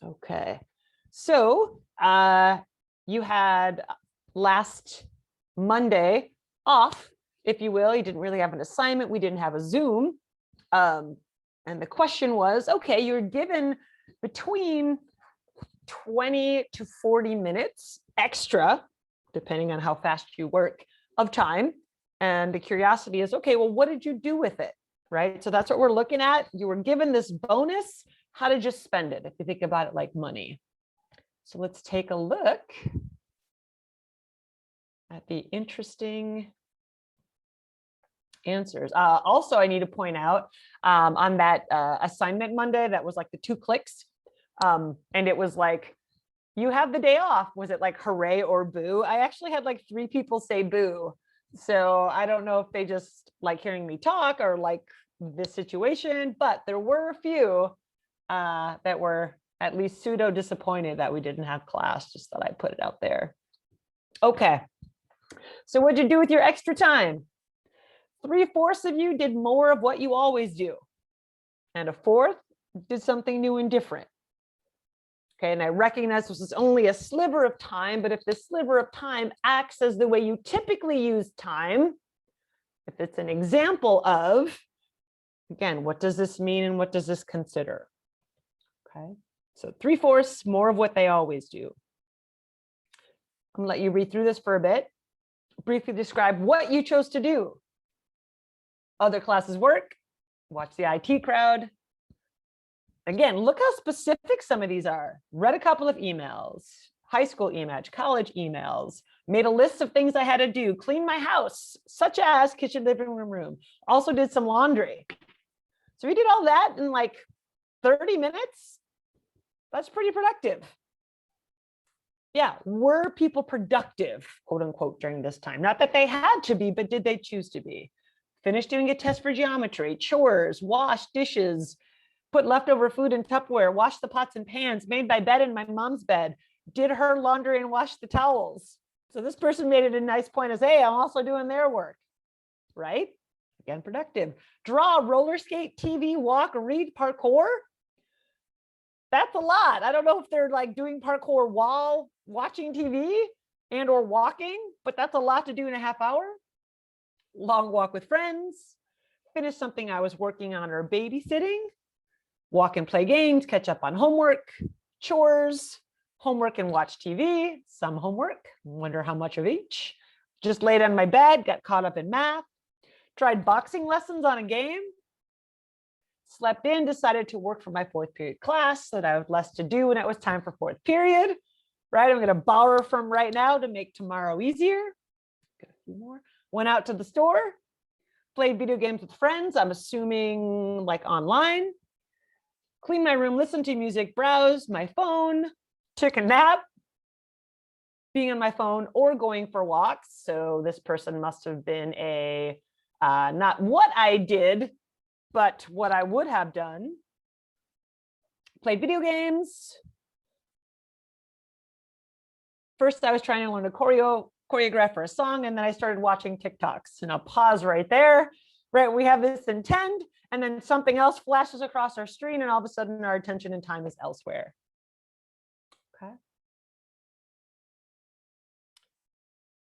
Okay. So you had last Monday off, if you will. You didn't really have an assignment. We didn't have a Zoom. And the question was, okay, you're given between 20 to 40 minutes extra, depending on how fast you work, of time. And the curiosity is, okay, well, what did you do with it? Right? So that's what we're looking at. You were given this bonus. How did you spend it? If you think about it like money. So let's take a look at the interesting answers. Also, I need to point out on that assignment Monday, that was like the 2 clicks. And it was like, you have the day off. Was it like hooray or boo? I actually had like 3 people say boo. So I don't know if they just like hearing me talk or like this situation, but there were a few that were at least pseudo disappointed that we didn't have class. Just thought I'd put it out there. Okay. So what'd you do with your extra time? 3/4 of you did more of what you always do. And 1/4 did something new and different. Okay, and I recognize this is only a sliver of time, but if this sliver of time acts as the way you typically use time, if it's an example of, again, what does this mean and what does this consider? Okay, so 3/4 more of what they always do. I'm gonna let you read through this for a bit. Briefly describe what you chose to do. Other classes work, watch the IT crowd. Again, look how specific some of these are. Read a couple of emails, high school emails, college emails, made a list of things I had to do, clean my house, such as kitchen, living room. Also did some laundry. So we did all that in like 30 minutes. That's pretty productive. Yeah, were people productive, quote unquote, during this time? Not that they had to be, but did they choose to be? Finished doing a test for geometry, chores, washed dishes, put leftover food in Tupperware, washed the pots and pans, made my bed in my mom's bed, did her laundry and washed the towels. So this person made it a nice point as, hey, I'm also doing their work, right? Again, productive. Draw, roller skate, TV, walk, read, parkour. That's a lot. I don't know if they're like doing parkour while watching TV and or walking, but that's a lot to do in a half hour. Long walk with friends, finish something I was working on or babysitting, walk and play games, catch up on homework, chores, homework and watch TV, some homework, wonder how much of each. Just laid on my bed, got caught up in math, tried boxing lessons on a game, slept in, decided to work for my 4th period class so that I had less to do when it was time for 4th period, right? I'm going to borrow from right now to make tomorrow easier. Got a few more. Went out to the store, played video games with friends, I'm assuming like online, cleaned my room, listened to music, browsed my phone, took a nap, being on my phone or going for walks. So this person must have been a, not what I did, but what I would have done. Played video games. First, I was trying to learn to choreograph for a song, and then I started watching TikToks. And I'll pause right there. Right, we have this intent, and then something else flashes across our screen, and all of a sudden our attention and time is elsewhere. Okay.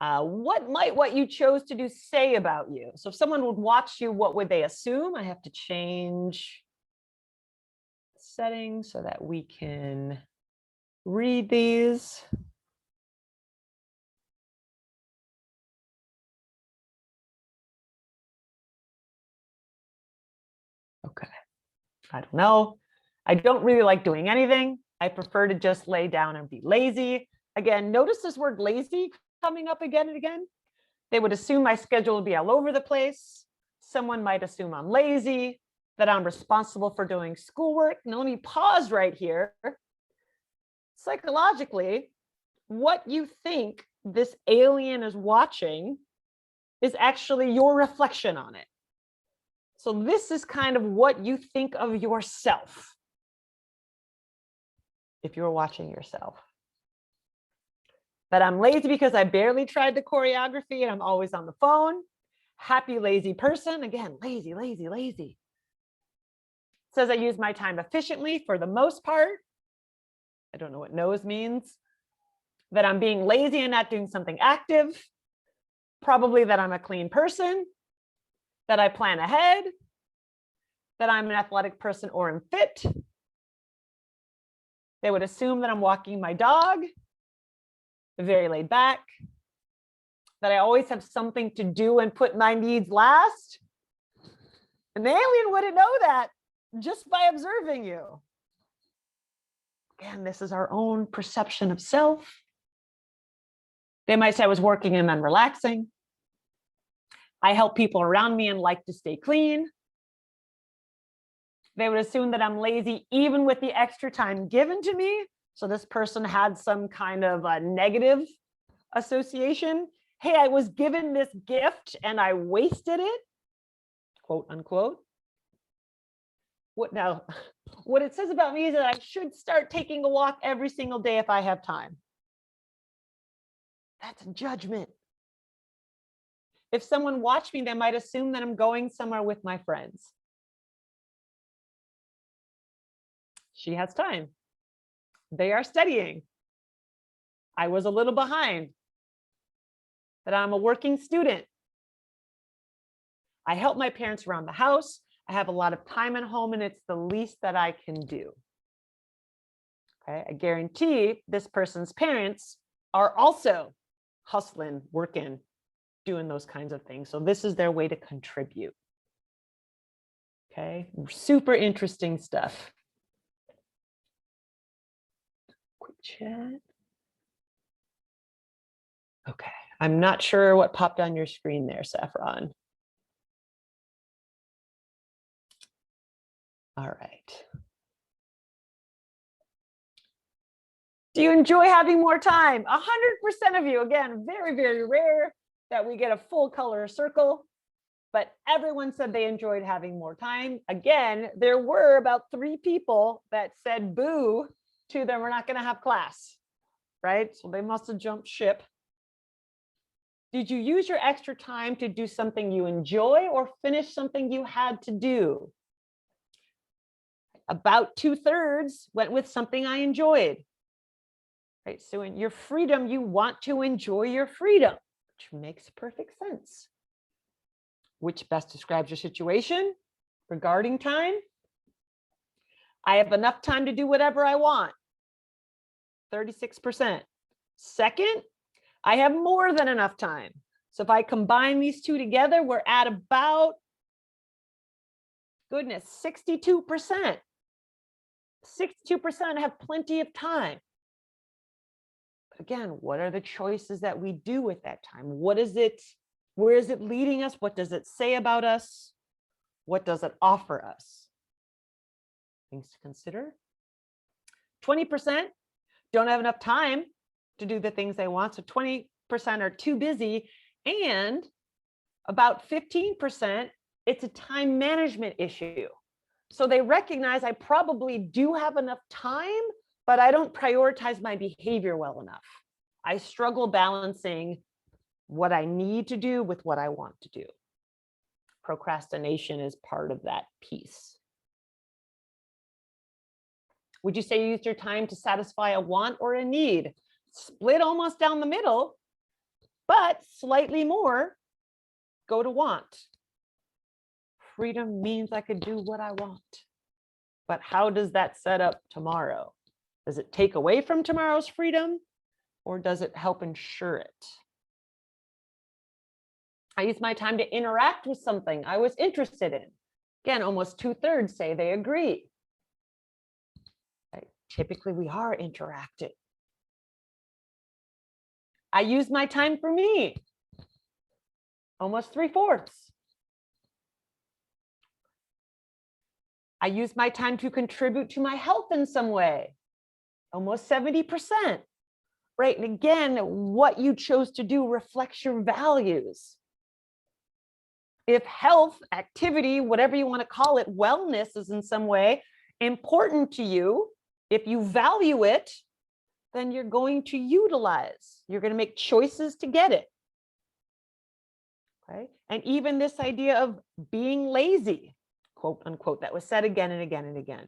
What might what you chose to do say about you? So if someone would watch you, what would they assume? I have to change settings so that we can read these. Okay, I don't know. I don't really like doing anything. I prefer to just lay down and be lazy. Again, notice this word lazy coming up again and again. They would assume my schedule would be all over the place. Someone might assume I'm lazy, that I'm responsible for doing schoolwork. Now let me pause right here. Psychologically, what you think this alien is watching is actually your reflection on it. So this is kind of what you think of yourself if you're watching yourself. But I'm lazy because I barely tried the choreography and I'm always on the phone. Happy, lazy person. Again, lazy, lazy, lazy. Says I use my time efficiently for the most part. I don't know what nose means. That I'm being lazy and not doing something active. Probably that I'm a clean person. That I plan ahead. That I'm an athletic person or am fit. They would assume that I'm walking my dog. Very laid back. That I always have something to do and put my needs last. An alien wouldn't know that just by observing you. Again, this is our own perception of self. They might say I was working and then relaxing. I help people around me and like to stay clean. They would assume that I'm lazy even with the extra time given to me. So this person had some kind of a negative association. Hey, I was given this gift and I wasted it, quote unquote. What it says about me is that I should start taking a walk every single day if I have time. That's a judgment. If someone watched me, they might assume that I'm going somewhere with my friends. She has time. They are studying. I was a little behind. That I'm a working student. I help my parents around the house. I have a lot of time at home and it's the least that I can do. Okay, I guarantee this person's parents are also hustling, working, doing those kinds of things. So this is their way to contribute. Okay, super interesting stuff. Quick chat. Okay, I'm not sure what popped on your screen there, Saffron. All right. Do you enjoy having more time? 100% of you, again, very, very rare that we get a full color circle, but everyone said they enjoyed having more time. Again, there were about 3 people that said boo to them, we're not going to have class, right? So they must have jumped ship. Did you use your extra time to do something you enjoy or finish something you had to do? About 2/3 went with something I enjoyed. Right, so in your freedom, you want to enjoy your freedom, which makes perfect sense. Which best describes your situation regarding time? I have enough time to do whatever I want. 36%. Second, I have more than enough time. So if I combine these two together, we're at about, goodness, 62%. 62% have plenty of time. Again, what are the choices that we do with that time? What is it? Where is it leading us? What does it say about us? What does it offer us? Things to consider. 20% don't have enough time to do the things they want. So 20% are too busy. And about 15%, it's a time management issue. So they recognize I probably do have enough time, but I don't prioritize my behavior well enough. I struggle balancing what I need to do with what I want to do. Procrastination is part of that piece. Would you say you used your time to satisfy a want or a need? Split almost down the middle, but slightly more go to want. Freedom means I could do what I want. But how does that set up tomorrow? Does it take away from tomorrow's freedom or does it help ensure it? I use my time to interact with something I was interested in. Again, almost 2/3 say they agree. Right? Typically, we are interacting. I use my time for me. Almost 3/4. I use my time to contribute to my health in some way. Almost 70%. Right? And again, what you chose to do reflects your values. If health, activity, whatever you want to call it, wellness is in some way important to you, if you value it, then you're going to utilize, you're going to make choices to get it. Okay. And even this idea of being lazy, quote unquote, that was said again and again and again.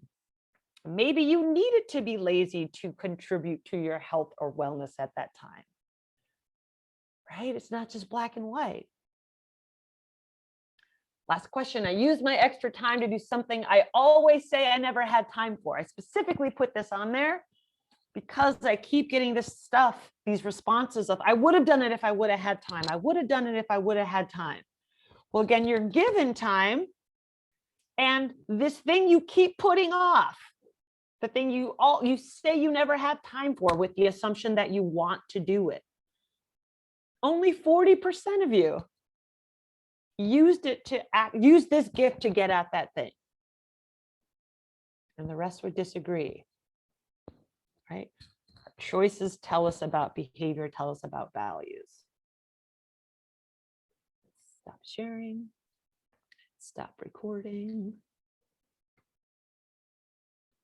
Maybe you needed to be lazy to contribute to your health or wellness at that time. Right? It's not just black and white. Last question. I used my extra time to do something I always say I never had time for. I specifically put this on there because I keep getting this stuff, these responses of, I would have done it if I would have had time. I would have done it if I would have had time. Well, again, you're given time, and this thing you keep putting off, the thing you say you never had time for with the assumption that you want to do it. Only 40% of you used this gift to get at that thing. And the rest would disagree, right? Our choices tell us about behavior, tell us about values. Stop sharing. Stop recording.